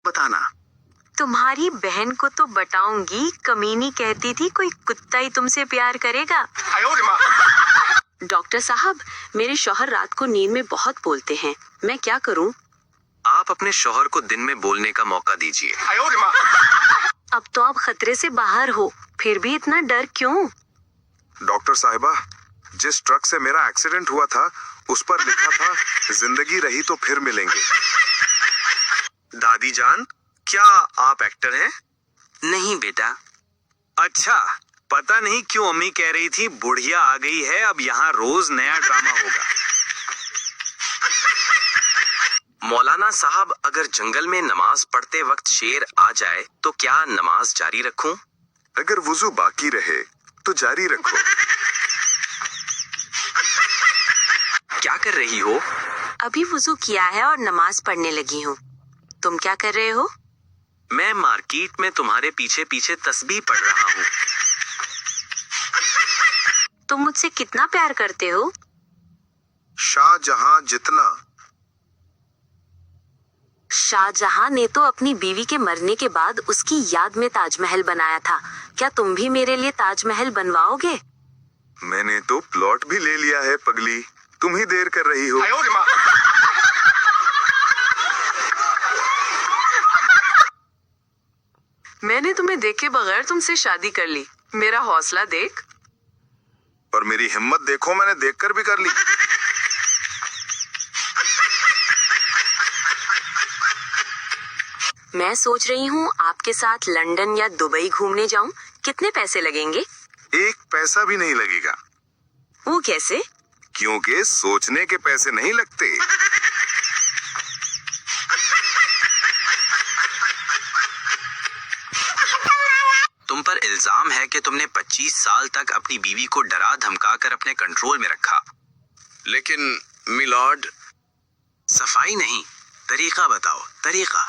बताना। तुम्हारी बहन को तो बताऊंगी, कमीनी कहती थी कोई कुत्ता ही तुमसे प्यार करेगा। डॉक्टर साहब, मेरे शौहर रात को नींद में बहुत बोलते हैं, मैं क्या करूं? आप अपने शौहर को दिन में बोलने का मौका दीजिए। अब तो आप खतरे से बाहर हो, फिर भी इतना डर क्यों? डॉक्टर साहिबा, जिस ट्रक से मेरा एक्सीडेंट हुआ था उस पर लिखा था जिंदगी रही तो फिर मिलेंगे। दादी जान, क्या आप एक्टर हैं? नहीं बेटा। अच्छा, पता नहीं क्यों अम्मी कह रही थी बुढ़िया आ गई है, अब यहाँ रोज नया ड्रामा होगा। मौलाना साहब, अगर जंगल में नमाज पढ़ते वक्त शेर आ जाए तो क्या नमाज जारी रखूं? अगर वुजू बाकी रहे तो जारी रखो। क्या कर रही हो? अभी वुजू किया है और नमाज पढ़ने लगी हूँ। तुम क्या कर रहे हो? मैं मार्केट में तुम्हारे पीछे पीछे तस्बीह पढ़ रहा हूँ। तुम मुझसे कितना प्यार करते हो? शाहजहां जितना। शाहजहां ने तो अपनी बीवी के मरने के बाद उसकी याद में ताजमहल बनाया था, क्या तुम भी मेरे लिए ताजमहल बनवाओगे? मैंने तो प्लॉट भी ले लिया है पगली, तुम ही देर कर रही हो। मैंने तुम्हें देखे बगैर तुमसे शादी कर ली, मेरा हौसला देख। और मेरी हिम्मत देखो, मैंने देखकर भी कर ली। मैं सोच रही हूँ आपके साथ लंदन या दुबई घूमने जाऊँ, कितने पैसे लगेंगे? एक पैसा भी नहीं लगेगा। वो कैसे? क्योंकि सोचने के पैसे नहीं लगते। तुम पर इल्जाम है कि तुमने 25 साल तक अपनी बीवी को डरा धमका कर अपने कंट्रोल में रखा। लेकिन मिलॉर्ड। सफाई नहीं, तरीका बताओ, तरीका।